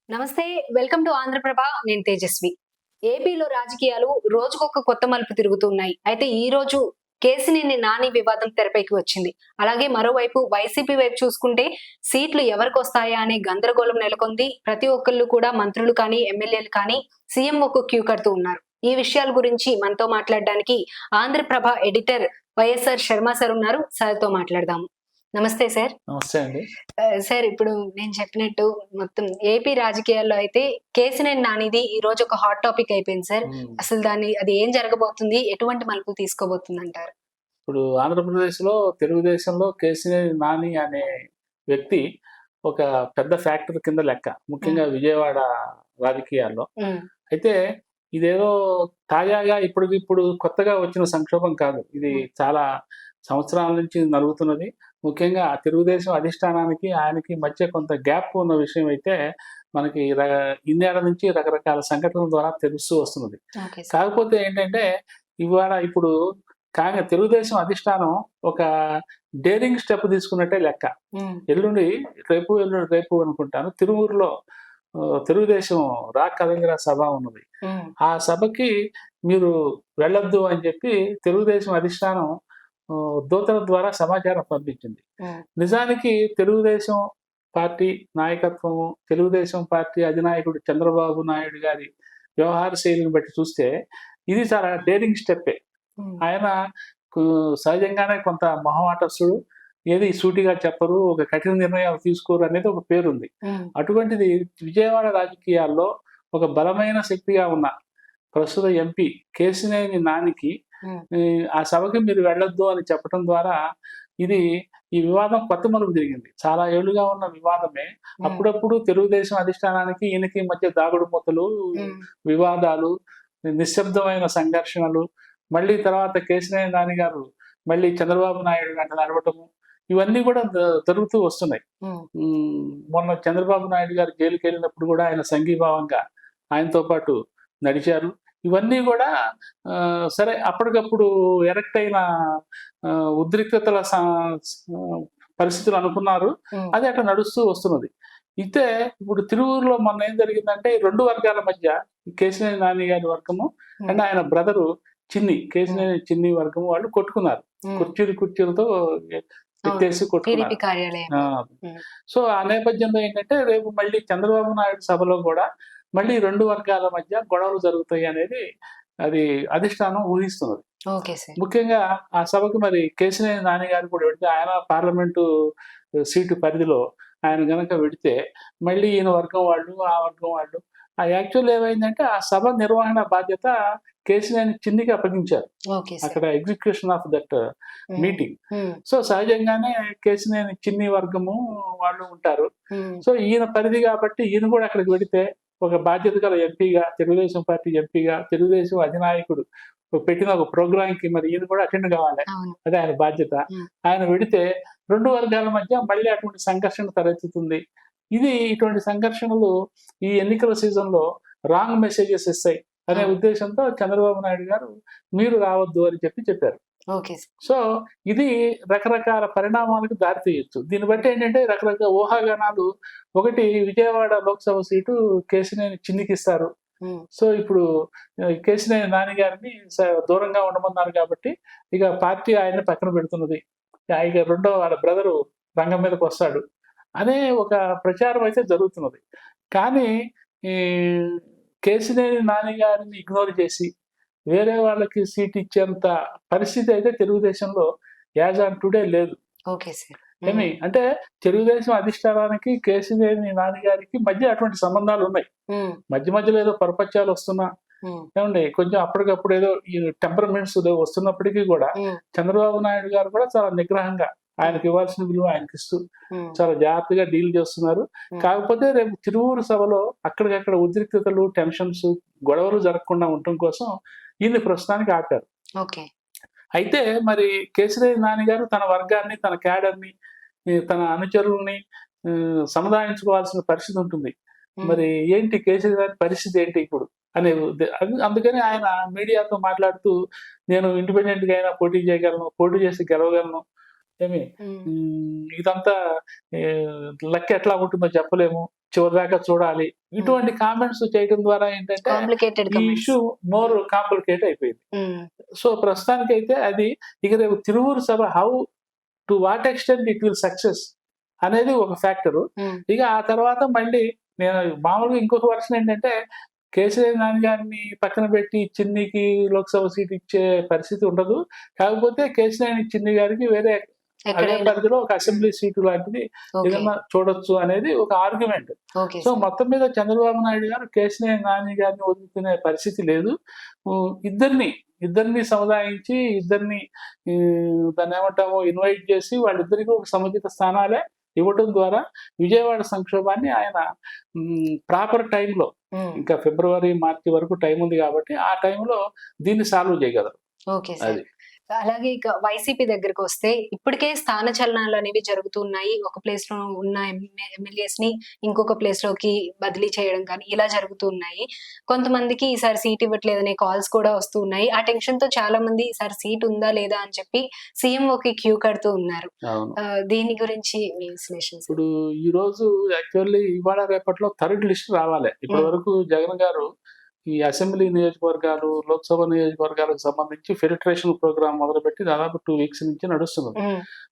నమస్తే. Welcome to Andhraprabha. నేను తేజస్వి. ఏపీలో రాజకీయాలు రోజుకొక కొత్త మలుపు తిరుగుతున్నాయి. అయితే ఈ రోజు కేసినేని నాని వివాదం తెరపైకి వచ్చింది. అలాగే మరోవైపు వైసీపీ వైపు చూసుకుంటే సీట్లు ఎవరికొస్తాయా అనే గందరగోళం నెలకొంది. ప్రతి ఒక్కళ్ళు కూడా మంత్రులు కానీ, ఎమ్మెల్యేలు కానీ సీఎంఓకు క్యూ కడుతూ ఉన్నారు. ఈ విషయాల గురించి మనతో మాట్లాడడానికి ఆంధ్రప్రభ ఎడిటర్ వైఎస్ఆర్ శర్మ సార్ ఉన్నారు. సార్తో మాట్లాడదాము. నమస్తే సార్. నమస్తే అండి. సార్, ఇప్పుడు నేను చెప్పినట్టు మొత్తం ఏపీ రాజకీయాల్లో అయితే కేసినేని నానిది ఈ రోజు ఒక హాట్ టాపిక్ అయిపోయింది సార్. అసలు అది ఏం జరగబోతుంది, ఎటువంటి మలుపులు తీసుకోబోతుంది అంటారు? ఇప్పుడు ఆంధ్రప్రదేశ్‌లో తెలుగుదేశంలో కేసినేని నాని అనే వ్యక్తి ఒక పెద్ద ఫ్యాక్టర్ కింద లెక్క. ముఖ్యంగా విజయవాడ రాజకీయాల్లో. అయితే ఇదేదో తాజాగా ఇప్పటికిప్పుడు కొత్తగా వచ్చిన సంక్షోభం కాదు. ఇది చాలా సంవత్సరాల నుంచి నలుగుతున్నది. ముఖ్యంగా తెలుగుదేశం అధిష్టానానికి ఆయనకి మధ్య కొంత గ్యాప్ ఉన్న విషయం అయితే మనకి ఇన్నేళ్ల నుంచి రకరకాల సంఘటనల ద్వారా తెలుస్తూ వస్తున్నది. కాకపోతే ఏంటంటే ఇప్పుడు తెలుగుదేశం అధిష్టానం ఒక డేరింగ్ స్టెప్ తీసుకున్నట్టే లెక్క. రేపు అనుకుంటాను తిరువూరులో తెలుగుదేశం కదంగిరా సభ ఉన్నది. ఆ సభకి మీరు వెళ్ళొద్దు అని చెప్పి తెలుగుదేశం అధిష్టానం దూతల ద్వారా సమాచారం పంపించింది. నిజానికి తెలుగుదేశం పార్టీ నాయకత్వము, తెలుగుదేశం పార్టీ అధినాయకుడు చంద్రబాబు నాయుడు గారి వ్యవహార శైలిని బట్టి చూస్తే ఇది చాలా డేరింగ్ స్టెప్పే. ఆయన సహజంగానే కొంత మొహమాటస్తుడు, ఏది సూటిగా చెప్పరు, ఒక కఠిన నిర్ణయాలు తీసుకోరు అనేది ఒక పేరుంది. అటువంటిది విజయవాడ రాజకీయాల్లో ఒక బలమైన శక్తిగా ఉన్న ప్రస్తుత ఎంపీ కేసినేని నానికి ఆ సభకి మీరు వెళ్ళొద్దు అని చెప్పడం ద్వారా ఈ వివాదం కొత్త మలుపు తిరిగింది. చాలా ఏళ్లుగా ఉన్న వివాదమే అప్పుడప్పుడు తెలుగుదేశం అధిష్టానానికి ఈయనకి మధ్య దాగుడు మూతలు, వివాదాలు, నిశ్శబ్దమైన సంఘర్షణలు, మళ్ళీ తర్వాత కేసినేని నాని గారు మళ్ళీ చంద్రబాబు నాయుడు వెంట నడవటము, ఇవన్నీ కూడా జరుగుతూ వస్తున్నాయి. మొన్న చంద్రబాబు నాయుడు గారు జైలుకి వెళ్ళినప్పుడు కూడా ఆయన సంఘీభావంగా ఆయనతో పాటు నడిచారు. ఇవన్నీ కూడా సరే అప్పటికప్పుడు ఎరెక్ట్ అయిన ఉద్రిక్తతల పరిస్థితులు అనుకున్నారు. అది అట్లా నడుస్తూ వస్తున్నది. అయితే ఇప్పుడు తిరువూరులో మొన్న ఏం జరిగిందంటే రెండు వర్గాల మధ్య కేసినేని నాని గారి వర్గము అండ్ ఆయన బ్రదరు కేసినేని చిన్ని వర్గము వాళ్ళు కొట్టుకున్నారు. కుర్చీలతో ఎత్తేసి కొట్టుకున్నారు. సో ఆ నేపథ్యంలో ఏంటంటే రేపు మళ్ళీ చంద్రబాబు నాయుడు సభలో కూడా మళ్ళీ రెండు వర్గాల మధ్య గొడవలు జరుగుతాయి అనేది అది అధిష్టానం ఊహిస్తున్నది. ముఖ్యంగా ఆ సభకు మరి కేసినేని నాని గారు కూడా వెళితే ఆయన పార్లమెంటు సీటు పరిధిలో ఆయన గనక వెడితే మళ్ళీ ఈయన వర్గం వాళ్ళు ఆ వర్గం వాళ్ళు యాక్చువల్ ఏమైందంటే ఆ సభ నిర్వహణ బాధ్యత కేసినేని చిన్నికి అప్పగించారు. అక్కడ execution of that meeting. So సహజంగానే కేసినేని చిన్ని వర్గము వాళ్ళు ఉంటారు. సో ఈయన పరిధి కాబట్టి ఈయన కూడా అక్కడికి వెడితే ఒక బాధ్యత గల ఎంపీగా, తెలుగుదేశం పార్టీ ఎంపీగా, తెలుగుదేశం అధినాయకుడు పెట్టిన ఒక ప్రోగ్రామ్ కి మరి ఈయన కూడా అటెండ్ కావాలి. అదే ఆయన బాధ్యత. ఆయన వెడితే రెండు వర్గాల మధ్య మళ్ళీ అటువంటి సంఘర్షణ తలెత్తుతుంది. ఇటువంటి సంఘర్షణలు ఈ ఎన్నికల సీజన్ లో రాంగ్ మెసేజెస్ ఇస్తాయి అనే ఉద్దేశంతో చంద్రబాబు నాయుడు గారు మీరు రావద్దు అని చెప్పారు. సో ఇది రకరకాల పరిణామాలకు దారితీయచ్చు. దీన్ని బట్టి ఏంటంటే రకరకాల ఊహాగానాలు. ఒకటి, విజయవాడ లోక్సభ సీటు కేసినేని చిన్నికి ఇస్తారు. సో ఇప్పుడు కేసినేని నాని గారిని దూరంగా ఉండమన్నారు కాబట్టి ఇక పార్టీ ఆయన్ని పక్కన పెడుతున్నది. ఇక రెండో వాళ్ళ బ్రదరు రంగం మీదకి వస్తాడు అనే ఒక ప్రచారం అయితే జరుగుతున్నది. కానీ ఈ కేసినేని నాని గారిని ఇగ్నోర్ చేసి వేరే వాళ్ళకి సీట్ ఇచ్చేంత పరిస్థితి అయితే తెలుగుదేశంలో యాజ్ ఆన్ టుడే లేదు. అంటే తెలుగుదేశం అధిష్టానానికి కేసినేని నాని గారికి మధ్య అటువంటి సంబంధాలు ఉన్నాయి. మధ్యలో ఏదో పరపత్యాలు వస్తున్నా ఏమండి, కొంచెం అప్పటికప్పుడు ఏదో ఈ టెంపర్మెంట్స్ వస్తున్నప్పటికీ కూడా చంద్రబాబు నాయుడు గారు కూడా చాలా నిగ్రహంగా ఆయనకి ఇవ్వాల్సిన విలువ ఆయనకి ఇస్తూ చాలా జాగ్రత్తగా డీల్ చేస్తున్నారు. కాకపోతే రేపు తిరువూరు సభలో అక్కడికక్కడ ఉద్రిక్తతలు, టెన్షన్స్, గొడవలు జరగకుండా ఉండటం కోసం ఈయన్ని ప్రస్తుతానికి ఆపారు. అయితే మరి కేసినేని నాని గారు తన వర్గాన్ని, తన క్యాడర్ని, తన అనుచరుల్ని సముదాయించుకోవాల్సిన పరిస్థితి ఉంటుంది. మరి ఏంటి కేసినేని గారి పరిస్థితి ఏంటి ఇప్పుడు అనే అందుకని ఆయన మీడియాతో మాట్లాడుతూ నేను ఇండిపెండెంట్ గా అయినా పోటీ చేయగలను, పోటీ చేసి గెలవగలను, ఏమి ఇదంతా లక్ ఎట్లా ఉంటుందో చెప్పలేము, చివరిదాకా చూడాలి, ఇటువంటి కామెంట్స్ చేయడం ద్వారా ఏంటంటే కాంప్లికేటెడ్ ఈ ఇష్యూ మోర్ కాంప్లికేట్ అయిపోయింది. సో ప్రస్తుతానికి అయితే అది ఇక రేపు తిరువూరు సభ how to what extent it will success అనేది ఒక ఫ్యాక్టరు. ఇక ఆ తర్వాత మళ్ళీ నేను మామూలుగా ఇంకొక వర్షన్ ఏంటంటే కేసీఆర్ నాని గారిని పక్కన పెట్టి చిన్నికి లోక్సభ సీట్ ఇచ్చే పరిస్థితి ఉండదు. కాకపోతే కేసీఆర్ చిన్ని గారికి వేరే అదే పరిధిలో ఒక అసెంబ్లీ సీటు లాంటిది ఏదైనా చూడొచ్చు అనేది ఒక ఆర్గ్యుమెంట్. సో మొత్తం మీద చంద్రబాబు నాయుడు గారు కేసీఆర్ నాని గారిని వదులుకునే పరిస్థితి లేదు. ఇద్దరిని సముదాయించి ఇద్దరిని దాన్ని ఏమంటాము ఇన్వైట్ చేసి వాళ్ళిద్దరికీ ఒక సముచిత స్థానాలే ఇవ్వడం ద్వారా విజయవాడ సంక్షోభాన్ని ఆయన ప్రాపర్ టైంలో, ఇంకా ఫిబ్రవరి మార్చి వరకు టైం ఉంది కాబట్టి ఆ టైంలో దీన్ని సాల్వ్ చేయగలరు. అది అలాగే ఇక వైసీపీ దగ్గరకు వస్తే ఇప్పటికే స్థాన చలనాలు అనేవి జరుగుతున్నాయి. ఒక ప్లేస్ లో ఉన్న ఎమ్మెల్యేస్ ని ఇంకొక ప్లేస్ లోకి బదిలీ చేయడం కానీ ఇలా జరుగుతున్నాయి. కొంతమందికి ఈసారి సీట్ ఇవ్వట్లేదనే కాల్స్ కూడా వస్తున్నాయి. ఆ టెన్షన్ తో చాలా మంది ఈసారి సీట్ ఉందా లేదా అని చెప్పి సీఎంఓకి క్యూ కడుతూ ఉన్నారు. దీని గురించి విశ్లేషణ. ఇప్పుడు ఈ రోజు యాక్చువల్లీ ఇవాళ రేపట్లో థర్డ్ లిస్ట్ రావాలి. ఇప్పటి వరకు జగన్ గారు ఈ అసెంబ్లీ నియోజకవర్గాలు, లోక్సభ నియోజకవర్గాలకు సంబంధించి ఫిల్టరేషన్ ప్రోగ్రామ్ మొదలుపెట్టి దాదాపు 2 weeks నుంచి నడుస్తున్నది.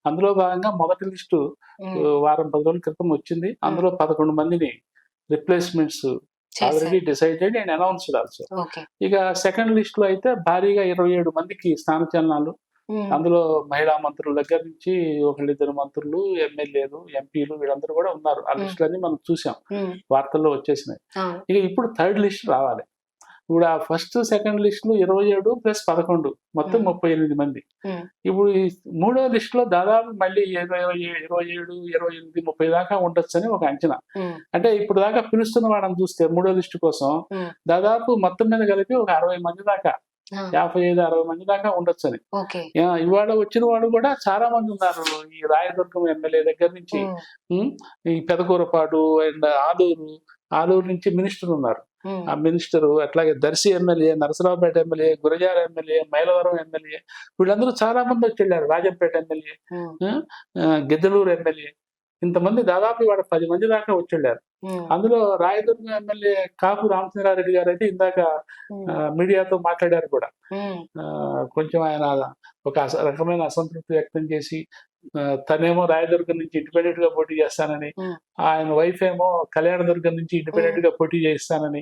అందులో భాగంగా మొదటి లిస్టు వారం 10 రోజుల క్రితం వచ్చింది. అందులో 11 మందిని replacements already decided and announced also. ఇక సెకండ్ లిస్ట్ లో అయితే భారీగా 27 మందికి స్థానచలనాలు, అందులో మహిళా మంత్రుల దగ్గర నుంచి ఒకళ్ళిద్దరు మంత్రులు, ఎమ్మెల్యేలు, ఎంపీలు వీళ్ళందరూ కూడా ఉన్నారు. ఆ లిస్టులన్నీ మనం చూసాం, వార్తల్లో వచ్చేసినాయి. ఇక ఇప్పుడు థర్డ్ లిస్ట్ రావాలి. ఇప్పుడు ఆ ఫస్ట్ సెకండ్ లిస్ట్ లో 27 + 11 మొత్తం 38 మంది. ఇప్పుడు ఈ మూడో లిస్ట్ లో దాదాపు మళ్ళీ 27, 28, 30 దాకా ఉండొచ్చు అని ఒక అంచనా. అంటే ఇప్పుడు దాకా పిలుస్తున్న వాళ్ళని చూస్తే మూడో లిస్టు కోసం దాదాపు మొత్తం మీద కలిపి ఒక 60 మంది దాకా, 55-60 మంది దాకా ఉండొచ్చు అని. ఇవాళ వచ్చిన వాళ్ళు కూడా చాలా మంది ఉన్నారు. ఈ రాయదుర్గం ఎమ్మెల్యే దగ్గర నుంచి ఈ పెదకూరపాడు అండ్ ఆలూరు నుంచి మినిస్టర్ ఉన్నారు. ఆ మినిస్టరు, అట్లాగే Darsi MLA, Narasaraopet MLA, Gurajala MLA, Mylavaram MLA వీళ్ళందరూ చాలా మంది వచ్చి వెళ్ళారు. రాజంపేట ఎమ్మెల్యే, గిద్దలూరు ఎమ్మెల్యే, ఇంతమంది దాదాపు ఇవాళ 10 మంది దాకా వచ్చి వెళ్ళారు. అందులో రాయదుర్గం ఎమ్మెల్యే కాపు రామచంద్రారెడ్డి గారు అయితే ఇందాక మీడియాతో మాట్లాడారు కూడా. కొంచెం ఆయన ఒక రకమైన అసంతృప్తి వ్యక్తం చేసి తనేమో రాయదుర్గం నుంచి ఇండిపెండెంట్ గా పోటీ చేస్తానని, ఆయన వైఫ్ ఏమో కళ్యాణదుర్గం నుంచి ఇండిపెండెంట్ గా పోటీ చేస్తానని,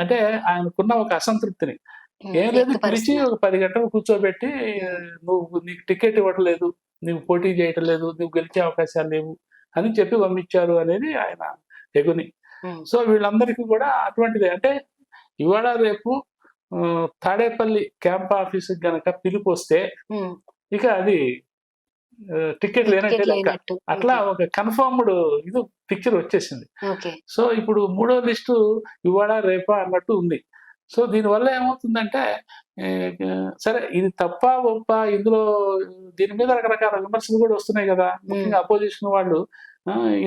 అంటే ఆయనకున్న ఒక అసంతృప్తిని ఏం లేదు పిలిచి ఒక 10 గంటలు కూర్చోబెట్టి నీకు టికెట్ ఇవ్వట్లేదు, నువ్వు పోటీ చేయటం లేదు, నువ్వు గెలిచే అవకాశాలు లేవు అని చెప్పి పంపించారు అనేది ఆయన ఎగుని. సో వీళ్ళందరికీ కూడా అటువంటిదే. అంటే ఇవాళ రేపు తాడేపల్లి క్యాంప్ ఆఫీస్ గనక పిలుపు వస్తే ఇక అది టికెట్ లేనట్టే లెక్క. అట్లా ఒక కన్ఫర్మ్డ్ ఇది పిక్చర్ వచ్చేసింది. సో ఇప్పుడు మూడో లిస్టు ఇవాళ రేపా అన్నట్టు ఉంది. సో దీనివల్ల ఏమవుతుందంటే సరే ఇది తప్ప ఒప్ప ఇందులో దీని మీద రకరకాల విమర్శలు కూడా వస్తున్నాయి కదా. ముఖ్యంగా అపోజిషన్ వాళ్ళు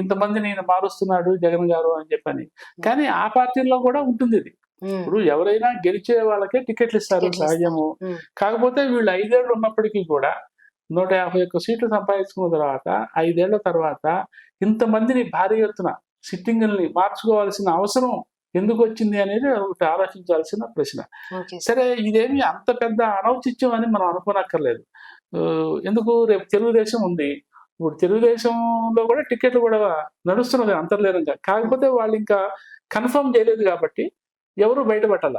ఇంతమందిని ఈయన మారుస్తున్నాడు జగన్ గారు అని చెప్పని. కానీ ఆ పార్టీల్లో కూడా ఉంటుంది ఇది. ఇప్పుడు ఎవరైనా గెలిచే వాళ్ళకే టికెట్లు ఇస్తారు సహజము. కాకపోతే వీళ్ళు 5 ఏళ్ళు ఉన్నప్పటికీ కూడా 151 సీట్లు సంపాదించుకున్న తర్వాత 5 ఏళ్ల తర్వాత ఇంతమందిని భారీ ఎత్తున సిట్టింగుల్ని మార్చుకోవాల్సిన అవసరం ఎందుకు వచ్చింది అనేది ఒకటి ఆలోచించాల్సిన ప్రశ్న. సరే ఇదేమి అంత పెద్ద అనౌచిత్యం అని మనం అనుకోనక్కర్లేదు. ఎందుకు రేపు తెలుగుదేశం ఉంది. ఇప్పుడు తెలుగుదేశంలో కూడా టికెట్లు కూడా నడుస్తున్నది అంతర్లీనంగా. కాకపోతే వాళ్ళు ఇంకా కన్ఫర్మ్ చేయలేదు కాబట్టి ఎవరు బయటపట్టాల.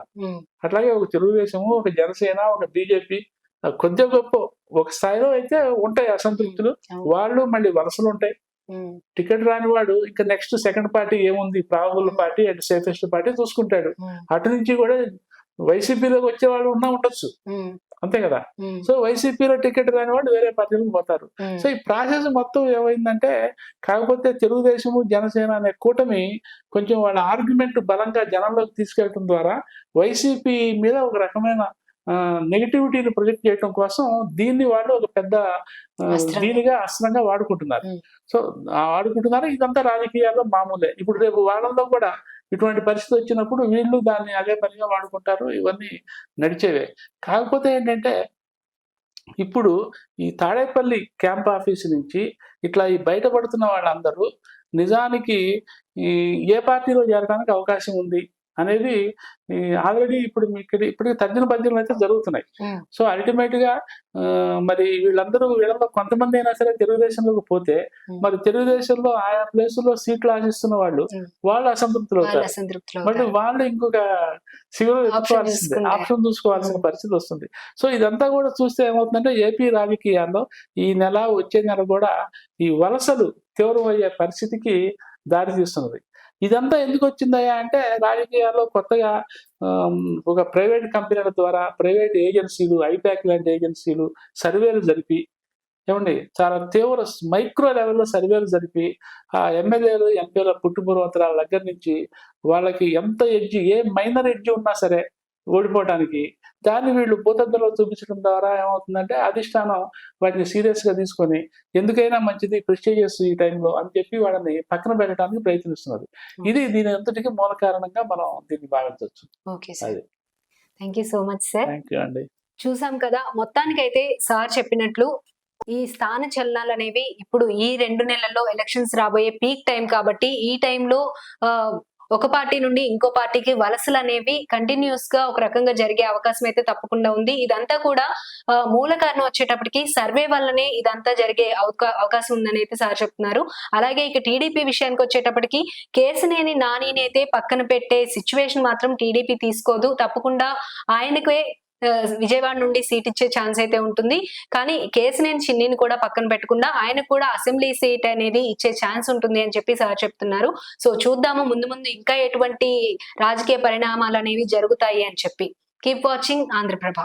అట్లాగే ఒక తెలుగుదేశము, ఒక జనసేన, ఒక బీజేపీ కొద్దిగా గొప్ప ఒక స్థాయిలో అయితే ఉంటాయి అసంతృప్తులు. వాళ్ళు మళ్ళీ వలసలు ఉంటాయి. టికెట్ రాని వాడు ఇంకా నెక్స్ట్ సెకండ్ పార్టీ ఏముంది, probable party and safest party చూసుకుంటాడు. అటు నుంచి కూడా వైసీపీలోకి వచ్చే వాళ్ళు ఉండొచ్చు, అంతే కదా. సో వైసీపీలో టికెట్ రాని వాళ్ళు వేరే పార్టీలకు పోతారు. సో ఈ ప్రాసెస్ మొత్తం ఏమైందంటే, కాకపోతే తెలుగుదేశము, జనసేన అనే కూటమి కొంచెం వాళ్ళ ఆర్గ్యుమెంట్ బలంగా జనంలోకి తీసుకెళ్లడం ద్వారా వైసీపీ మీద ఒక రకమైన నెగిటివిటీని ప్రొజెక్ట్ చేయడం కోసం దీన్ని వాళ్ళు ఒక పెద్ద దీనిగా అస్త్రంగా వాడుకుంటున్నారు. సో వాడుకుంటున్నారు. ఇదంతా రాజకీయాల్లో మామూలే. ఇప్పుడు రేపు వాళ్ళలో కూడా ఇటువంటి పరిస్థితి వచ్చినప్పుడు వీళ్ళు దాన్ని అదే పనిగా వాడుకుంటారు. ఇవన్నీ నడిచేవే. కాకపోతే ఏంటంటే ఇప్పుడు ఈ తాడేపల్లి క్యాంప్ ఆఫీస్ నుంచి ఇట్లా ఈ బయటపడుతున్న వాళ్ళందరూ నిజానికి ఈ ఏ పార్టీలో చేరడానికి అవకాశం ఉంది అనేది ఆల్రెడీ ఇప్పుడు మీకు ఇప్పటికి తర్జన భర్జనలు అయితే జరుగుతున్నాయి. సో అల్టిమేట్ గా మరి వీళ్ళలో కొంతమంది అయినా సరే తెలుగుదేశంలోకి పోతే మరి తెలుగుదేశంలో ఆయా ప్లేసుల్లో సీట్లు ఆశిస్తున్న వాళ్ళు అసంతృప్తిలో అవుతారు. మళ్ళీ వాళ్ళు ఇంకొక ఆప్షన్ చూసుకోవాల్సిన పరిస్థితి వస్తుంది. సో ఇదంతా కూడా చూస్తే ఏమవుతుందంటే ఏపీ రాజకీయాల్లో ఈ నెల వచ్చే నెల కూడా ఈ వలసలు తీవ్రమయ్యే పరిస్థితికి దారి తీస్తున్నది. ఇదంతా ఎందుకు వచ్చిందయ్యా అంటే రాజకీయాల్లో కొత్తగా ఒక ప్రైవేట్ కంపెనీల ద్వారా ప్రైవేట్ ఏజెన్సీలు, ఐపాక్ లాంటి ఏజెన్సీలు సర్వేలు జరిపి ఏమండి చాలా తీవ్ర మైక్రో లెవెల్లో సర్వేలు జరిపి ఆ ఎమ్మెల్యేలు ఎంపీల పుట్టుపూర్వోత్తరాల దగ్గర నుంచి వాళ్ళకి ఎంత ఎడ్జి, ఏ మైనర్ ఎడ్జి ఉన్నా సరే ఓడిపోవటానికి దాన్ని వీళ్ళు భూతద్దంలో చూపించడం ద్వారా ఏమవుతుందంటే అధిష్టానం వాటిని సీరియస్ గా తీసుకొని ఎందుకైనా మంచిది ప్రెస్టీజియస్ ఈ టైంలో అని చెప్పి వాళ్ళని పక్కన పెట్టడానికి ప్రయత్నిస్తున్నారు. ఇది దీని అంతటికి మూల కారణంగా మనం దీన్ని భావించవచ్చు. Okay sir, thank you so much sir. Thank you అండి. చూసాం కదా, మొత్తానికైతే సార్ చెప్పినట్లు ఈ స్థాన చలనాలు అనేవి ఇప్పుడు ఈ 2 నెలల్లో ఎలక్షన్స్ రాబోయే పీక్ టైం కాబట్టి ఈ టైంలో ఒక పార్టీ నుండి ఇంకో పార్టీకి వలసలు అనేవి కంటిన్యూస్ గా ఒక రకంగా జరిగే అవకాశం అయితే తప్పకుండా ఉంది. ఇదంతా కూడా మూల కారణం వచ్చేటప్పటికి సర్వే వల్లనే ఇదంతా జరిగే అవకాశం ఉందని అయితే సార్ చెప్తున్నారు. అలాగే ఇక టీడీపీ విషయానికి వచ్చేటప్పటికి కేసినేని నానిని అయితే పక్కన పెట్టే సిచ్యువేషన్ మాత్రం టీడీపీ తీసుకోదు. తప్పకుండా ఆయనకే విజయవాడ నుండి సీట్ ఇచ్చే ఛాన్స్ అయితే ఉంటుంది. కానీ కేసినేని చిన్నిని కూడా పక్కన పెట్టకుండా ఆయనకు కూడా అసెంబ్లీ సీట్ అనేది ఇచ్చే ఛాన్స్ ఉంటుంది అని చెప్పి సార్ చెప్తున్నారు. సో చూద్దాము ముందు ముందు ఇంకా ఎటువంటి రాజకీయ పరిణామాలు అనేవి జరుగుతాయి అని చెప్పి. Keep watching Andhraprabha.